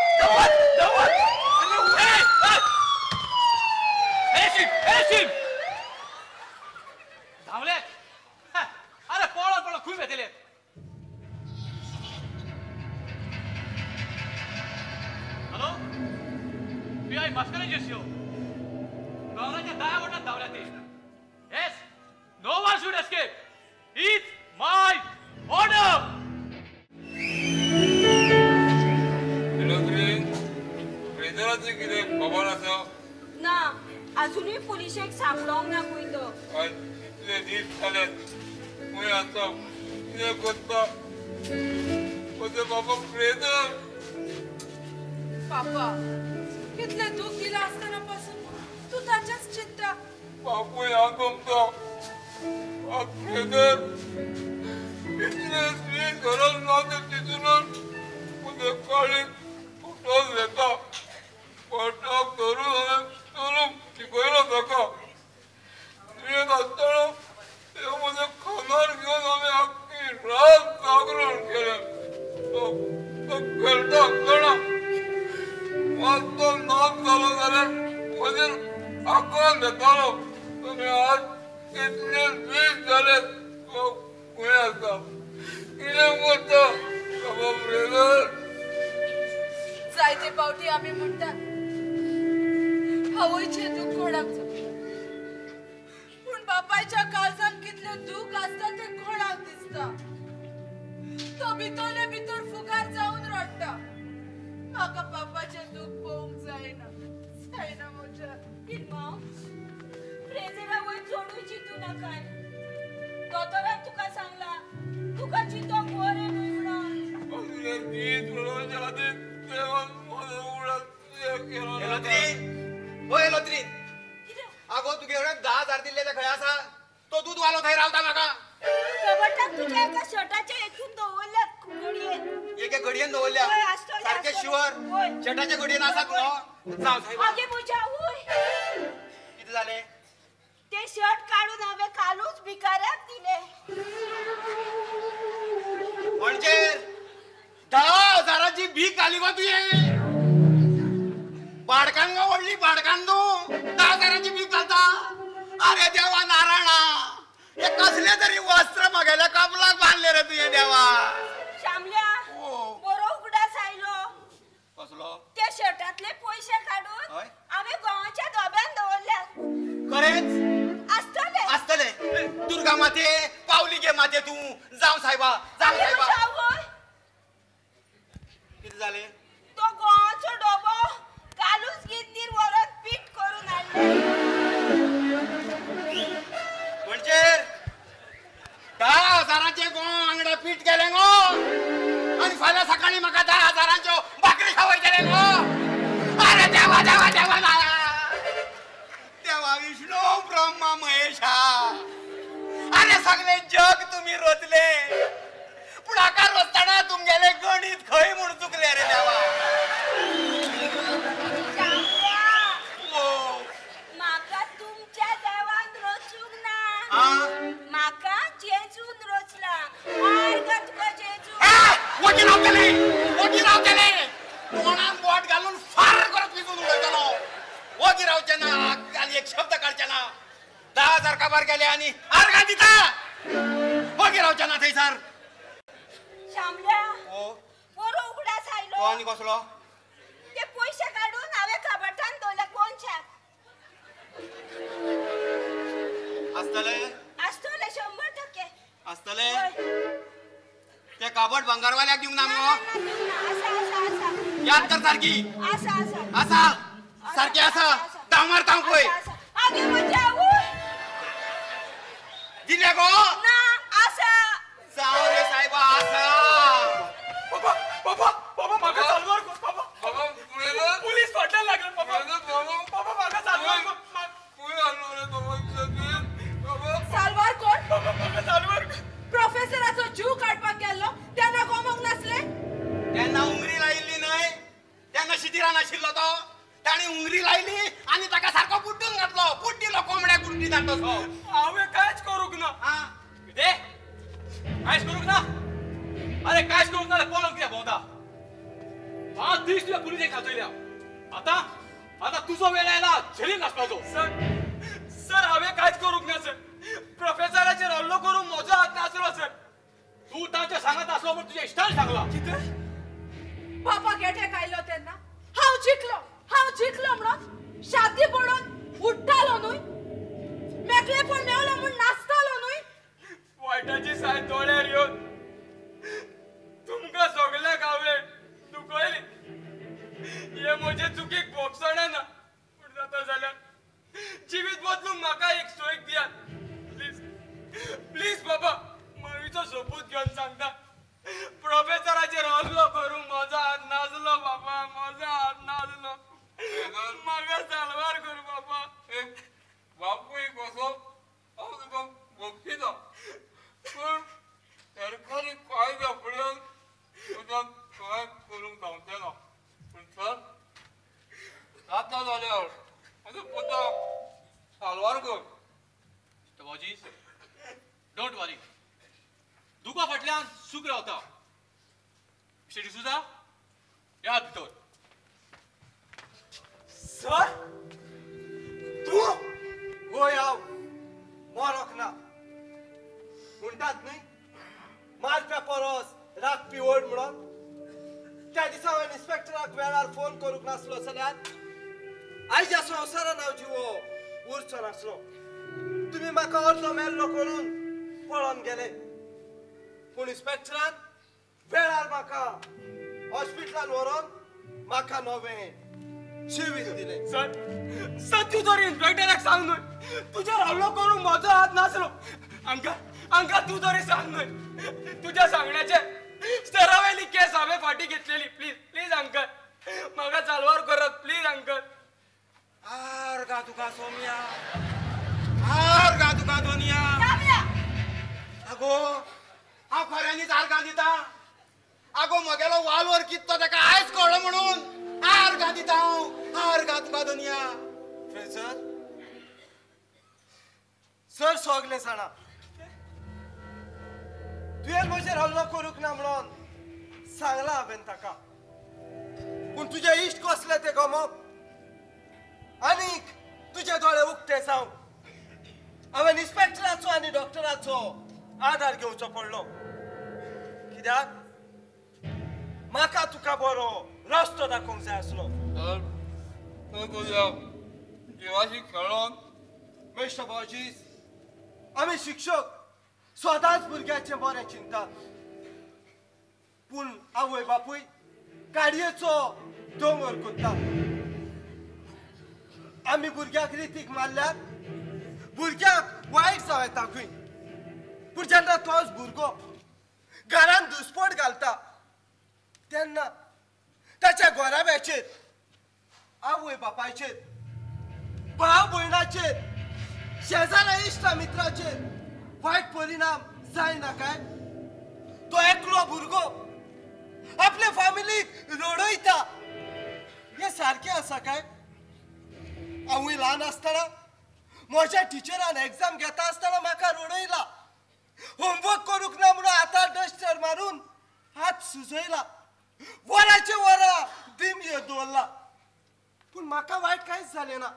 धावले अरे पळो पळो खूप येतले हॅलो पीआय मस्करी जेसियो गवराच्या 10 वटात धावल्या ते yes no one should escape it's my order रेजराचे कितें खबर आसा ना अजूनही पोलिशेक सांगलोंक ना पळय आज इतले दीस जाले खंय आसा कितें करता म्हजो बाबा फ्रेजर पापा कितले दूख दिला असताना पासून तू ताच्याच चिंता बापूय हांव तुमचो फ्रेजर इतले दीस घरान रावता तितूनच म्हजे काळीक फुटोन येता पोटाक धरून हांवें चलूंक शिकयलो ताका तुवें आसतना ते म्हजे खांदार घेवन हांवें आख्खी रात जागरण केलें तो खेळटा आसतना मातसो नाच जालो जाल्यार म्हजेर आकांत येतालो आनी आज इतले दीस जाले तो खंय आसा कितें करता बाबा ब्रेदर जायते पावटी आम्ही म्हणतात आवयचे दूख कोणाक जाता पूण बापायच्या काळजान कितले दूख असता ते कोणाक दिसता तो भितरले भितर फुगार जाऊन रडटा म्हाका बापाचे दूख पळोवंक जायना म्हज्या मॉम फ्रेजरा वयर चोडूय चिंतू नाकाय दोतोरान तुका सांगला तुका चिंतो बरें न्हय म्हणून असले दीस पळोवचे खातीर देवान म्हजो उगडास केलो लोत्रीन आगो तुगे 10,000 दिल्ले ते खंय आसा तो दूध वालो थंय रावता म्हाका कबटाक तुज्या एका शर्टाचे एकूण दवरल्यात घडयेन एके घडयेन दवरल्या सारखे शुअर शर्टाच्या घडयेन आसात न्हू जावं साहेब आगे म्हज्या आवय कितें जालें ते शर्ट काढून हांवें कालूच भिकाऱ्याक दिले म्हणजे 10,000ची भीक घाली गो तुवें बाडकान गो व्हडली बाडकान तूं 10,000ची भीक घालता अरे देवा नारायणा हे कसले तरी वस्त्र म्हागेल्या कपलाक बांदले रे तुवें देवा श्यामल्या बरो उगडास आयलो कसलो त्या शर्टातले पयशे काढून हांवें गोवाच्या धोब्यान दवरल्यात खरेंच आसतले आसतले दुर्गा माते पावली गे माते तूं जावं सायबा कितें जालें तो गोवाचो डबो कालूच गिन्नीर व्हरून पीठ करून हाडले म्हणजे 10,000चे गो आंगडा पीठ गेले गो आणि फाल्यां सकाळी म्हाका 10,000च्यो भाकरी खावयतले गो अरे देवा देवा देवा देवा विष्णू ब्रह्मा महेशा अरे सगळे जग तुम्ही रचले पूण हाका रचतना तुमगेले गणित खंय म्हूण चुकले रे देवा म्हाका तुमच्या देवान रचूंक ना काढचे ना 10,000 काबार गेले आणि अर्घा दिता बघे रावच्या ना थंयसर शामल्या हो पोरो उगडास तो आयलो आणि कसलो ते पैसे काढून हांवें कबटान दवरले कोणच्याक असतले आसतले 100% असतले ते काबड भंगारवाल्याक दिवंक ना मगो याद कर सारखी असा सारखी असा धांव मारता पळय आगे म्हणजे आवय दिले गो ना आसा जाऊ रे साहेबा असा बाबा बाबा बाबा माका चालवार कर बाबा बाबा पोलीस फाटल्यान लागले बाबा बाबा माका चालवार कर कोण आणलो रे बाबा सालवार कोण बाबा माका चालवार कर प्रोफेसराचो जीव काडपाक गेल्लो तेन्ना गोमोंक नासले त्यांना उंगरी लायिल्ली नाही त्यांना शिथिरा नाशिल्लो तो ताणी उंगरी लायली आणि ताका सारको बुड्डून घातलो बुड्डीलो कोंबड्या गुड्डी जातो हांवें कांयच करूंक ना कितें कांयच करूंक ना अरे कांयच करूंक ना पळोवंक कित्याक भोंवता 5 दीस तुवें पुलिसेक खाजयल्या आतां तुजो वेळ आयला झेलीन नासपाचो सर हांवें कांयच करूंक ना सर प्रोफेसराचेर हल्लो करूंक म्हजो हात नासलो सर तूं तांचे सांगत आसलो म्हूण तुज्या इश्टान सांगला कितें पापा गेटे आयलो तेन्ना हांव जिखलो म्हणून शादी पडून उठ्ठालो न्हय मेकळेपण मेवलो म्हूण नाचतालो न्हय वायटाची साय दोळ्यार येवन तुमकां सगळ्याक हांवें दुखयली हे म्हजे चुकीक भोगसणे ना पूण जाता जाल्यार जिवीत बदलूंक म्हाका एक सोयीक दियात प्लीज प्लीज बाबा मवीचो सोपूत घेवन सांगता प्रोफेसराचेर हल्लो करूंक म्हजो हात नासलो बाबा म्हजो हात नासलो म्हाका सालवार कर बाबा बापूय कसो हांव तुका भोगतीना पूण सरकारी कायद्या फुड्यान तुज्याक कांय करूंक गावचें ना पूण सर जाता जाल्यार म्हजो पुताक सालवार कर बाबाजी डोंट वरी दुखा फाटल्यान सूख रावता मिस्टर डिसूजा या भितर सर तू गोय हांव मरोक ना म्हणटात न्हय मारप्या परस राखपी ओड म्हणून त्या दिसा हांवें इन्स्पेक्टराक वेळार फोन करूंक नासलो जाल्यार आयज ह्या संवसारान हांव जिवो उरचो नासलो तुमी म्हाका अर्दो मेल्लो करून पळोवन गेले पूण इन्स्पेक्टरान वेळार म्हाका हॉस्पिटलान व्हरोन म्हाका नवें जिवीत दिलें सर सर तूं जर इन्स्पेक्टराक सांग न्हय तुजेर हल्लो करूंक म्हजो हात नासलो आमकां तूं तरी सांग न्हय तुज्या सांगण्याचे सरावेली केस हांवें फाटी घेतलेली प्लीज प्लीज अंकल म्हाका चालवार करात प्लीज अंकल आर गा तुका सोम्या आर गा तुका दोनिया आगो हांव खऱ्यांनीच आर्गां दिता आगो म्हगेलो वालवर कित्तो ताका आयज कळ्ळो म्हणून आर्गां दिता हांव आर्गां तुका दोनिया फ्रेझर सर सगलें जाणा तुवें म्हजेर हल्लो करूंक ना म्हणून सांगला हांवें ताका पूण तुजे इश्ट कसले ते गमप आनीक तुजे दोळे उक्ते जावं हांवें इन्स्पेक्टराचो आनी डॉक्टराचो आधार घेवचो पडलो कित्याक म्हाका तुका बरो रस्तो दाखोवंक जाय आसलो जिवाशी खेळोन मिस्टर बॉजीस आमी शिक्षक सदांच भुरग्याचें बरें चिंतात पूण आवय बापूय काडयेचो दोंगर कोत्तात आमी भुरग्याक रितीक मारल्यार भुरग्याक वायट जाव येता खंय पूण जेन्ना तोच भुरगो घरान दुस्पट घालता तेन्ना ताच्या घोराब्याचेर आवय बापायचेर भाव भयणाचेर शेजाऱ्या इश्टा मित्राचेर वायट परिणाम जायना काय तो एकलो भुरगो आपल्या फॅमिलीक रडयता हे सारकें आसा काय हांवूय ल्हान आसतना म्हज्या टिचरान एग्जाम घेता आसतना म्हाका रडयला होमवर्क करूंक ना म्हणून हातार डस्टर मारून हात सुजयला वराचे वरां दिम दवरला पूण म्हाका वायट कांयच जालें ना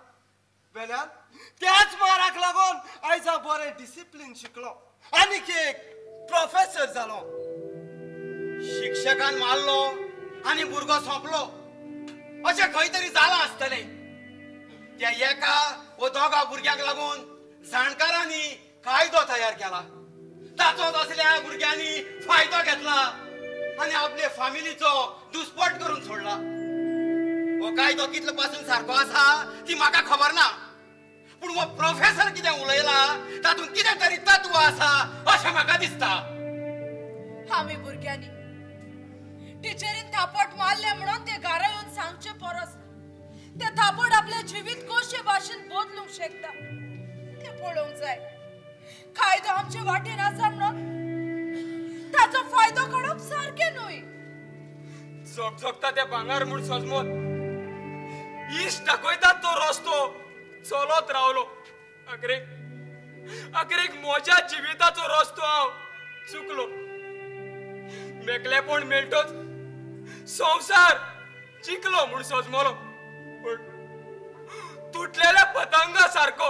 वेल्यान त्याच माराक लागून आयज हांव बरें डिसिप्लीन शिकलो आनीक एक प्रोफेसर जालो. शिक्षकान मारलो आनी भुरगो सोंपलो अशें खंय तरी जालां आसतलें. त्या एका व दोगा भुरग्यांक लागून जाणकारांनी कायदो तयार केला. ताचोच असल्या भुरग्यांनी फायदो घेतला आनी आपले फामिलीचो दुस्पट करून सोडला. हो कायदो कितलो पासून सारको आसा ती म्हाका खबर ना, पूण हो प्रोफेसर कितें उलयला तातूंत कितें तरी तत्व आसा अशें म्हाका दिसता. आमी भुरग्यांनी टिचरीन थापट मारले म्हणून ते घरा येवन सांगचे परस ते थापट आपले जिवीत कशे भाशेन बदलूंक शकता ते पळोवंक जाय. कायदो आमचे वाटेन आसा म्हणून ताचो फायदो काडप सारकें न्हय. झगझगता ते भांगार म्हूण सजमोन इश्ट दाखयतात तो रस्तो चलत रावलो. अकरेक म्हज्या जिविताचो रस्तो हांव चुकलो. मेकलेपण मेळटोच संवसार जिखलो म्हूण सजमलो, पूण तुटलेल्या पतंगा सारको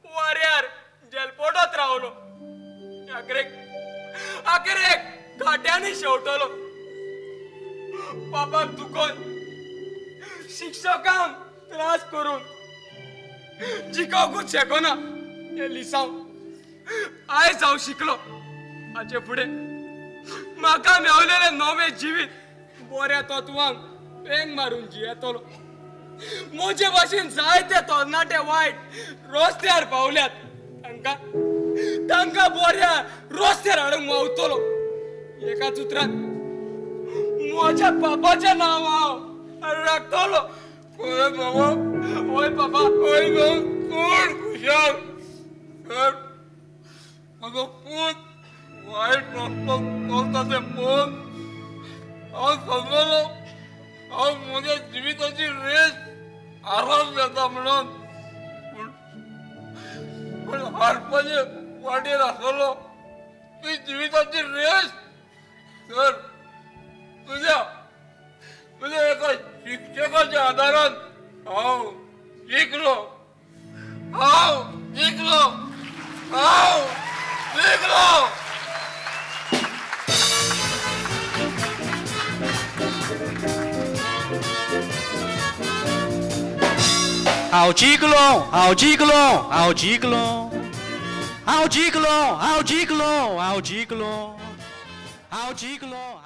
वाऱ्यार जेलपोटत रावलो. अकरेक काट्यांनी शेवटलो. बापाक दुखोवन शिक्षकांक त्रास करून जिखोवंकूच शेकोना हे लिसांव आयज हांव शिकलो. हाचे फुडें म्हाका मेवलेलें नवें जिवीत बऱ्या तत्वांक पेंग मारून जियेतलो. म्हजे भाशेन जायते तरणाटे वायट रस्त्यार पावल्यात. तांकां बऱ्या रस्त्यार हाडूंक वावतलो. एकाच उतरान म्हज्या बापाचें नांव हांव राखतलो. ओय बाबा, ओय बाबा, ओय कोण खुशाल म्हजो पूत वायट रस्तो चलता तें पळोवन हांव समजलो हांव म्हज्या जिविताची रेस हारोन येता म्हणून. पूण हारपाचे वाटेर आसलो ती जिविताची रेस. तर तुझ्या एका शिक्षकाच्या आदारान हांव शिकलो. I'll jiggle.